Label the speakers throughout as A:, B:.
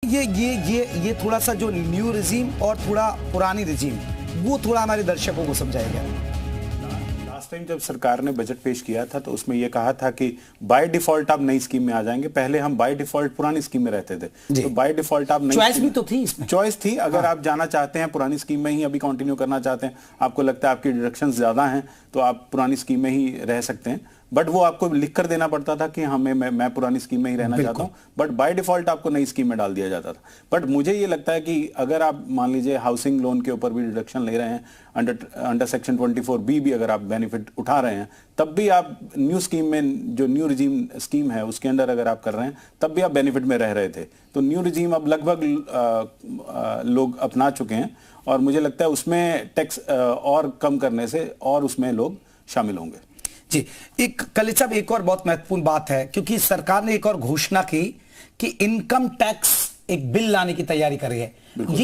A: ये थोड़ा सा जो न्यू रिजीम और थोड़ा पुरानी रिजीम, वो थोड़ा हमारे दर्शकों को समझाएगा।
B: लास्ट टाइम जब सरकार ने बजट पेश किया था तो उसमें यह कहा था कि बाय डिफॉल्ट आप नई स्कीम में आ जाएंगे। पहले हम बाय डिफॉल्ट पुरानी स्कीम में रहते थे, तो बाय डिफॉल्ट आप नई
A: चॉइस भी तो थी इसमें,
B: चॉइस थी। अगर आप जाना चाहते हैं पुरानी स्कीम में ही अभी कंटिन्यू करना चाहते हैं, आपको लगता है आपकी डिडक्शन ज्यादा हैं, तो आप पुरानी स्कीम में ही रह सकते हैं। बट वो आपको लिख कर देना पड़ता था कि हमें मैं पुरानी स्कीम में ही रहना चाहता हूं, बट बाय डिफॉल्ट आपको नई स्कीम में डाल दिया जाता था। बट मुझे ये लगता है कि अगर आप मान लीजिए हाउसिंग लोन के ऊपर भी डिडक्शन ले रहे हैं, अंडर सेक्शन 24B भी अगर आप बेनिफिट उठा रहे हैं, तब भी आप न्यू स्कीम में, जो न्यू रिजीम स्कीम है उसके अंडर अगर आप कर रहे हैं, तब भी आप बेनिफिट में रह रहे थे। तो न्यू रिजीम अब लगभग लोग अपना चुके हैं और मुझे लगता है उसमें टैक्स और कम करने से और उसमें लोग शामिल होंगे।
A: जी, कलित साहब, एक और बहुत महत्वपूर्ण बात है, क्योंकि सरकार ने एक और घोषणा की कि इनकम टैक्स एक बिल लाने की तैयारी कर रही है।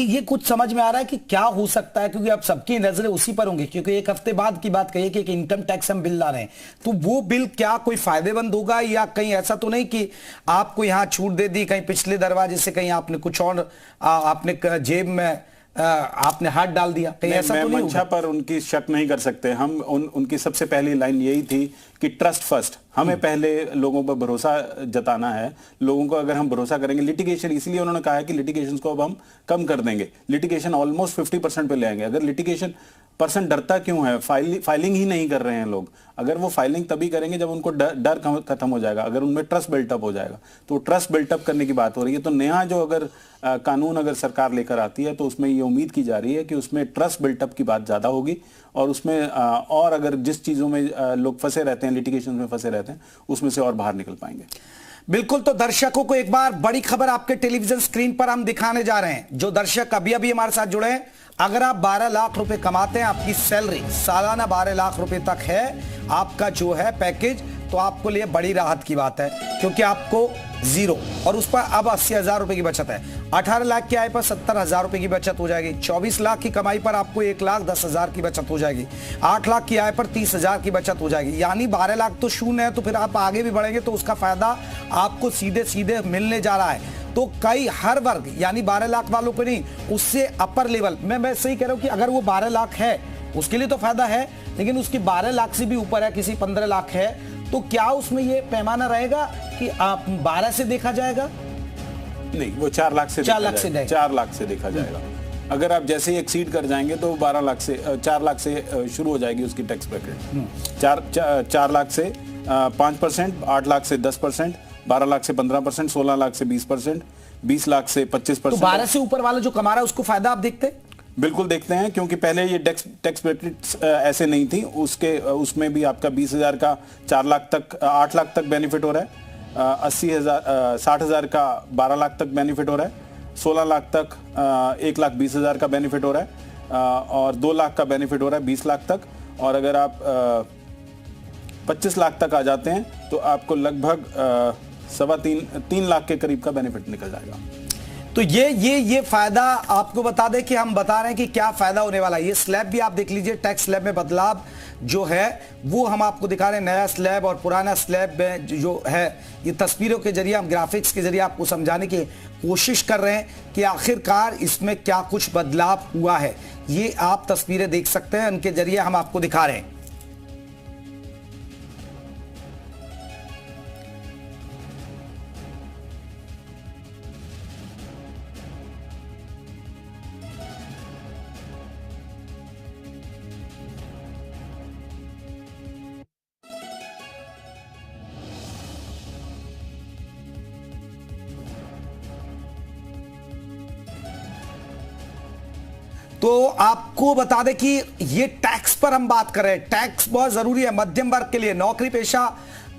A: ये कुछ समझ में आ रहा है कि क्या हो सकता है, क्योंकि अब सबकी नजरें उसी पर होंगी, क्योंकि एक हफ्ते बाद की बात कही कि इनकम टैक्स हम बिल ला रहे हैं, तो वो बिल क्या कोई फायदेमंद होगा, या कहीं ऐसा तो नहीं कि आपको यहां छूट दे दी, कहीं पिछले दरवाजे से कहीं आपने कुछ और आपने जेब में आपने हाथ डाल दिया, कहीं ऐसा तो नहीं
B: मंशा पर उनकी शक नहीं कर सकते हम। उनकी सबसे पहली लाइन यही थी कि ट्रस्ट फर्स्ट, हमें पहले लोगों पर भरोसा जताना है। लोगों को अगर हम भरोसा करेंगे, लिटिगेशन, इसलिए उन्होंने कहा है कि लिटिगेशन को अब हम कम कर देंगे, लिटिगेशन ऑलमोस्ट 50% पे ले आएंगे। अगर लिटिगेशन पर्सन डरता क्यों है, फाइलिंग ही नहीं कर रहे हैं लोग। अगर वो फाइलिंग तभी करेंगे जब उनको डर खत्म हो जाएगा, अगर उनमें ट्रस्ट बिल्टअप हो जाएगा। तो ट्रस्ट बिल्टअप करने की बात हो रही है। तो नया जो अगर कानून अगर सरकार लेकर आती है, तो उसमें ये उम्मीद की जा रही है कि उसमें ट्रस्ट बिल्टअप की बात ज्यादा होगी, और उसमें और अगर जिस चीजों में लोग फंसे रहते हैं, लिटिगेशन में फंसे रहते हैं, उसमें से और बाहर निकल पाएंगे।
A: बिल्कुल। तो दर्शकों को एक बार बड़ी खबर आपके टेलीविजन स्क्रीन पर हम दिखाने जा रहे हैं। जो दर्शक अभी अभी हमारे साथ जुड़े हैं, अगर आप 12 लाख रुपए कमाते हैं, आपकी सैलरी सालाना 12 लाख रुपए तक है, आपका जो है पैकेज, तो आपको लिए बड़ी राहत की बात है, क्योंकि आपको जीरो और उस पर अब 80,000 रुपए की बचत है। 18 लाख की आय पर 70,000 रुपए की बचत हो जाएगी। 24 लाख की कमाई पर आपको 1,10,000 की बचत हो जाएगी। 8 लाख की आय पर 30,000 की बचत हो जाएगी। यानी 12 लाख तो शून्य है, तो फिर आप आगे भी बढ़ेंगे तो उसका फायदा आपको सीधे सीधे मिलने जा रहा है। तो कई हर वर्ग, यानी 12 लाख वालों को नहीं, उससे अपर लेवल, मैं सही कह रहा हूं कि अगर वो 12 लाख है उसके लिए तो फायदा है, लेकिन उसकी 12 लाख से भी ऊपर है, किसी 15 लाख है, तो क्या उसमें ये पैमाना रहेगा कि आप 12 से देखा जाएगा?
B: नहीं, वो 4 लाख से 4 लाख से देखा जाएगा। अगर आप जैसे ही एक्सीड कर जाएंगे तो 12 लाख से 4 लाख से शुरू हो जाएगी उसकी टैक्स ब्रैकेट। 4 लाख से 5%, 8 लाख से 10%, 12 लाख से 15%, 16 लाख से 20%, 20 लाख से 25%।
A: तो 12 से ऊपर वाला जो कमा रहा है उसको फायदा आप देखते हैं?
B: बिल्कुल देखते हैं, क्योंकि पहले ये टैक्स ब्रैकेट ऐसे नहीं थी। उसमें भी आपका 20,000 का 4 लाख तक, 8 लाख तक बेनिफिट हो रहा है, 60,000 का 12 लाख तक बेनिफिट हो रहा है, 16 लाख तक 1,20,000 का बेनिफिट हो रहा है, और 2 लाख का बेनिफिट हो रहा है 20 लाख तक। और अगर आप 25 लाख तक आ जाते हैं तो आपको लगभग 3 लाख के करीब का बेनिफिट निकल जाएगा।
A: तो ये फायदा आपको बता दें कि हम बता रहे हैं कि क्या फायदा होने वाला है। ये स्लैब भी आप देख लीजिए, टैक्स स्लैब में बदलाव जो है वो हम आपको दिखा रहे हैं। नया स्लैब और पुराना स्लैब में जो है, ये तस्वीरों के जरिए, हम ग्राफिक्स के जरिए आपको समझाने की कोशिश कर रहे हैं कि आखिरकार इसमें क्या कुछ बदलाव हुआ है। ये आप तस्वीरें देख सकते हैं, उनके जरिए हम आपको दिखा रहे हैं। तो आपको बता दें कि ये टैक्स पर हम बात कर रहे हैं। टैक्स बहुत जरूरी है मध्यम वर्ग के लिए, नौकरी पेशा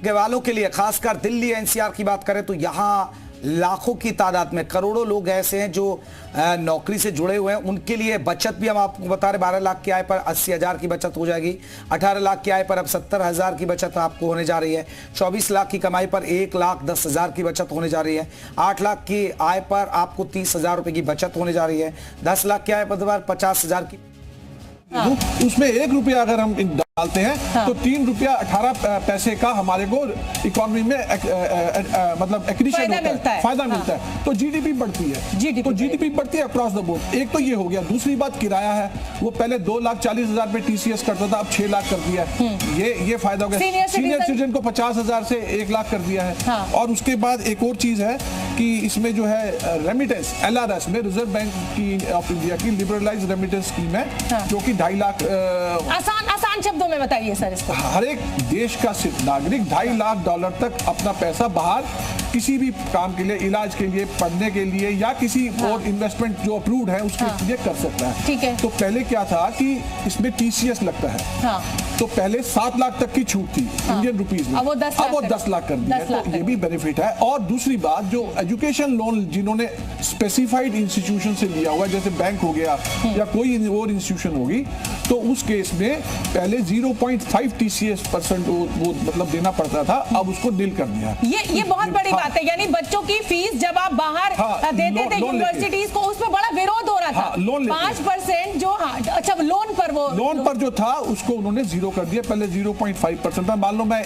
A: के वालों के लिए, खासकर दिल्ली एनसीआर की बात करें तो यहां लाखों की तादाद में, करोड़ों लोग ऐसे हैं जो नौकरी से जुड़े हुए हैं। उनके लिए बचत भी हम आपको बता रहे, 12 लाख की आय पर 80,000 की बचत हो जाएगी। 18 लाख की आय पर अब 70,000 की बचत आपको होने जा रही है। 24 लाख की कमाई पर 1,10,000 की बचत होने जा रही है। 8 लाख की आय पर आपको 30,000 रुपए की बचत होने जा रही है। 10 लाख की आय पर 50,000 की,
C: उसमें 1 रुपया अगर हम डालते हैं तो 3 रुपया 18 पैसे का हमारे को इकोनॉमी में मतलब एक्रीशन होता है, फायदा मिलता है, तो जीडीपी बढ़ती है, तो जीडीपी बढ़ती है अक्रॉस द बोर्ड। एक तो ये हो गया। दूसरी बात किराया है, वो पहले 2,40,000 पे टीसीएस करता था, अब 6 लाख कर दिया है। ये फायदा हो गया। सीनियर सिटीजन को 50,000 से 1 लाख कर दिया है। और उसके बाद एक और चीज है कि इसमें जो है रेमिटेंस, LRS में रिजर्व बैंक की ऑफ इंडिया की लिबरलाइज रेमिटेंस स्कीम है, जो कि 2.5 लाख
D: आसान शब्दों में बताइए सर इसको।
C: हर एक देश का नागरिक $2.5 लाख तक अपना पैसा बाहर किसी भी काम के लिए, इलाज के लिए, पढ़ने के लिए या किसी और इन्वेस्टमेंट जो अप्रूव्ड है उसके लिए कर सकता है।
D: ठीक है।
C: तो पहले क्या था कि इसमें टीसीएस लगता है, तो पहले 7 लाख तक की छूट थी इंडियन रुपीज में,
D: अब वो 10
C: लाख कर दिया है, तो ये भी बेनिफिट है। और दूसरी बात, जो एजुकेशन लोन जिन्होंने स्पेसिफाइड इंस्टीट्यूशन से लिया हुआ, जैसे बैंक हो गया या कोई और इंस्टीट्यूशन होगी, तो उस केस में पहले 0.5 TCS% वो मतलब देना पड़ता था, अब उसको नील कर दिया।
D: ये बहुत बड़ी बात है। यानी बच्चों की फीस जब आप बाहर देते थे यूनिवर्सिटीज को, उसमें बड़ा विरोध हो रहा था। 5% जो अच्छा लोन पर जो था उसको उन्होंने 0 कर दिया। पहले 0.5% था। मान लो मैं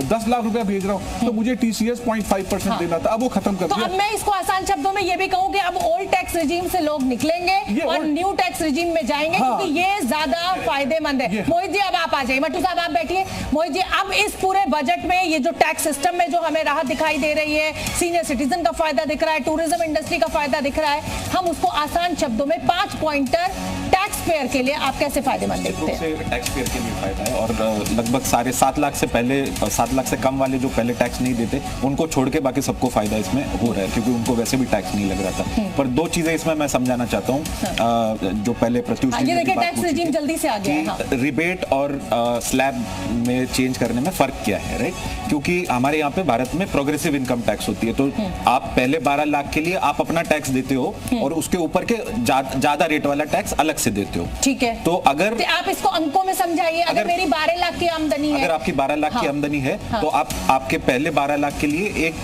D: 10 लाख रुपया भेज रहा हूँ तो मुझे TCS 0.5% देना था, अब वो खत्म कर दिया। अब मैं इसको आसान शब्दों में ये भी कहूँ कि अब ओल्ड टैक्स रिजीम से लोग निकलेंगे और न्यू टैक्स रिजीम में जाएंगे, क्योंकि ये ज्यादा फायदेमंद है। मोहित जी अब आप आ जाइए, मट्टू साहब आप बैठिए। मोहित जी, अब इस पूरे बजट में ये जो टैक्स सिस्टम में जो हमें राहत दिखाई दे रही है, सीनियर सिटीजन का फायदा दिख रहा है, टूरिज्म इंडस्ट्री का फायदा दिख रहा है, हम उसको आसान शब्दों में 5 पॉइंटर टैक्स पेयर के लिए आप कैसे फायदेमंद देखते हैं?
E: टैक्स पेयर के लिए फायदा है, और लगभग 7.5 लाख से पहले 7 लाख से कम वाले जो पहले टैक्स नहीं देते उनको छोड़ के बाकी सबको फायदा इसमें हो रहा है, क्योंकि उनको वैसे भी टैक्स नहीं लग रहा था। पर 2 चीजें इसमें मैं समझाना चाहता हूँ। जो पहले प्रत्युष
D: ये देखिए टैक्स रिजीम जल्दी से आ गया है।
E: रिबेट और स्लैब में चेंज करने में फर्क क्या है, राइट? क्योंकि हमारे यहाँ पे भारत में प्रोग्रेसिव इनकम टैक्स होती है, तो आप पहले 12 लाख के लिए आप अपना टैक्स देते हो और उसके ऊपर के ज्यादा रेट वाला टैक्स अलग से देते हो।
D: ठीक है।
E: तो अगर
D: आप इसको अंकों में समझाइए, अगर मेरी 12 लाख की आमदनी है,
E: अगर आपकी 12 लाख की आमदनी है, तो आप आपके पहले 12 लाख के लिए एक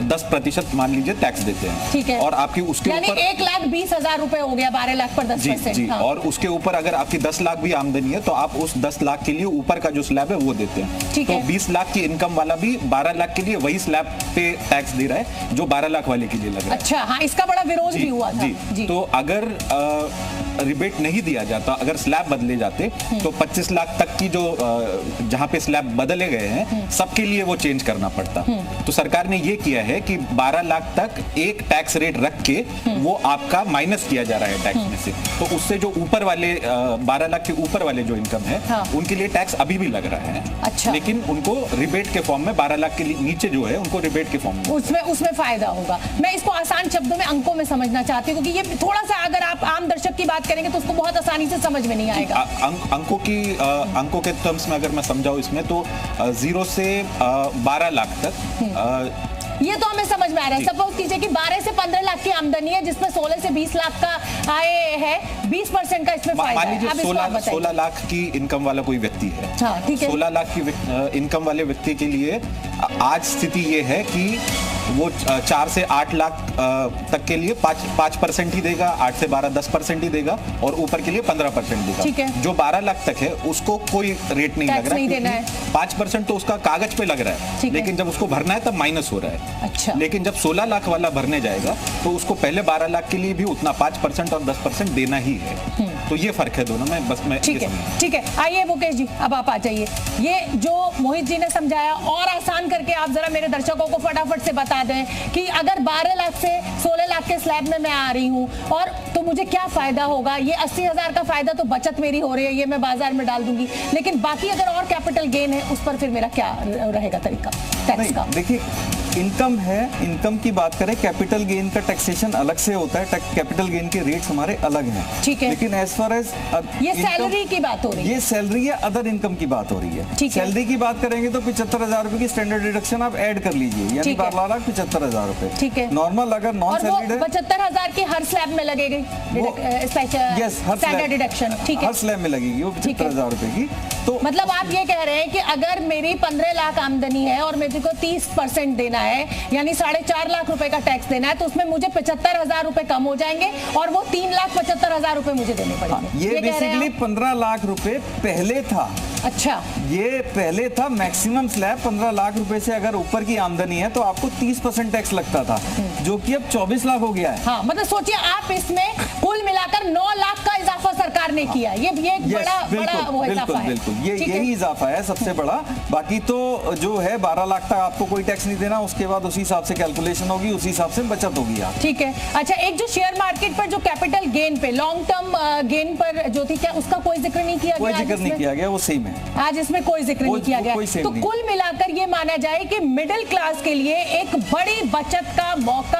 E: 10% मान लीजिए टैक्स देते हैं।
D: ठीक है।
E: और आपकी उसके ऊपर
D: 1,20,000 रुपए हो गया 12 लाख पर 10%।
E: जी, और उसके ऊपर अगर आपकी 10 लाख भी आमदनी है तो आप उस 10 लाख के लिए ऊपर का जो स्लैब है वो देते हैं। तो 20 लाख की इनकम वाला भी 12 लाख के लिए वही स्लैब पे टैक्स दे रहा है जो 12 लाख वाले के लिए लग रहा है।
D: अच्छा, हाँ, इसका बड़ा विरोध भी हुआ था।
E: जी। तो अगर रिबेट नहीं दिया जाता, अगर स्लैब बदले जाते, तो 25 लाख तक की जो जहां पे स्लैब बदले गए हैं सबके लिए वो चेंज करना पड़ता। तो सरकार ने ये किया है कि 12 लाख तक एक टैक्स रेट रख के वो आपका माइनस किया जा रहा है टैक्स में से। तो उससे जो ऊपर वाले 12 लाख के ऊपर वाले जो इनकम है उनके लिए टैक्स अभी भी लग रहा है।
D: अच्छा।
E: लेकिन उनको रिबेट के फॉर्म में 12 लाख के नीचे जो है उनको रिबेट के फॉर्म में
D: उसमें फायदा होगा। मैं इसको आसान शब्दों में अंकों में समझना चाहती हूँ, क्योंकि ये थोड़ा सा अगर आप आम दर्शक की बात करेंगे तो उसको बहुत आसानी से समझ में नहीं आएगा।
E: अंकों के टर्म्स में अगर मैं समझाऊं इसमें, तो 0 से 12 लाख तक
D: ये तो हमें समझ में आ रहा है। सपोज कीजिए कि 12 से 15 लाख की आमदनी है, जिसमें 16 से 20 लाख का आय है, 20% का इसमें फायदा है। अब
E: 16 लाख की इनकम वाला कोई व्यक्ति है,
D: हाँ, ठीक है।
E: 16 लाख की इनकम वाले व्यक्ति के लिए आज स्थिति ये है कि वो 4 से 8 लाख तक के लिए 5% ही देगा, 8 से 12 10% ही देगा, और ऊपर के लिए 15% देगा।
D: ठीक है।
E: जो 12 लाख तक है उसको कोई रेट नहीं लग रहा है, 5% तो उसका कागज पे लग रहा है, लेकिन जब उसको भरना है तब माइनस हो रहा है।
D: अच्छा।
E: लेकिन जब 16 लाख वाला भरने जाएगा तो उसको पहले 12 लाख के लिए भी उतना 5% और 10% देना ही है। तो ये फर्क है दोनों में, बस मैं
D: ठीक है। आइए मुकेश जी, अब आप आ जाइए। ये जो मोहित जी ने समझाया और आसान करके आप जरा मेरे दर्शकों को फटाफट से बता दें कि अगर 12 लाख से 16 लाख के स्लैब में मैं आ रही हूँ और तो मुझे क्या फायदा होगा। ये 80,000 का फायदा तो बचत मेरी हो रही है, ये मैं बाजार में डाल दूंगी, लेकिन बाकी अगर और कैपिटल गेन है उस पर फिर मेरा क्या रहेगा तरीका टैक्स का?
F: देखिए, इनकम है, इनकम की बात करें, कैपिटल गेन का टैक्सेशन अलग से होता है, कैपिटल गेन के रेट्स हमारे अलग हैं।
D: ठीक है।
F: लेकिन एज फार एज
D: ये सैलरी की बात हो रही है,
F: ये सैलरी या अदर इनकम की बात हो रही है। सैलरी की बात करेंगे तो 75,000 रुपए की स्टैंडर्ड डिडक्शन आप ऐड कर लीजिए, यानी 12,75,000 रुपए।
D: ठीक है।
F: नॉर्मल अगर नॉन सैलरीड
D: 75,000 की हर स्लैब में लगेगी स्टैंडर्ड डिडक्शन। ठीक है,
F: हर स्लैब में लगेगी वो 75,000 रुपए की। तो
D: मतलब आप ये कह रहे हैं कि अगर मेरी 15 लाख आमदनी है और मेरे को 30% देना है, यानी 4.5 लाख रुपए का टैक्स देना है, तो उसमें मुझे 75,000 रुपए कम हो जाएंगे और वो 3,75,000 रुपए मुझे देने पड़ेंगे।
F: ये बेसिकली 15 लाख रुपए पहले था,
D: अच्छा,
F: ये पहले था मैक्सिमम स्लैब 15 लाख रुपए से अगर ऊपर की आमदनी है तो आपको 30% टैक्स लगता था, जो कि अब 24 लाख हो गया है।
D: हाँ, मतलब सोचिए आप, इसमें कुल मिलाकर 9 लाख का इजाफा सरकार ने किया। ये एक बड़ा वो इजाफा है।
F: बिल्कुल, यही इजाफा है सबसे बड़ा। बाकी तो जो है 12 लाख तक आपको कोई टैक्स नहीं देना, उसके बाद उसी हिसाब से कैलकुलेशन होगी, उसी हिसाब से बचत होगी आप।
D: ठीक है। अच्छा, एक जो शेयर मार्केट पर जो कैपिटल गेन पे, लॉन्ग टर्म गेन पर जो थी, क्या उसका कोई जिक्र नहीं किया गया?
F: कोई जिक्र नहीं किया गया, वो सेम है।
D: आज इसमें कोई जिक्र नहीं किया गया। तो कुल मिलाकर ये माना जाए कि मिडिल क्लास के लिए एक बड़ी बचत का मौका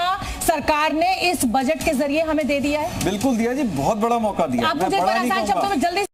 D: सरकार ने इस बजट के जरिए हमें दे दिया है।
F: बिल्कुल दिया जी, बहुत बड़ा मौका दिया।
D: आप मुझे बड़ा आसान शब्दों में जल्दी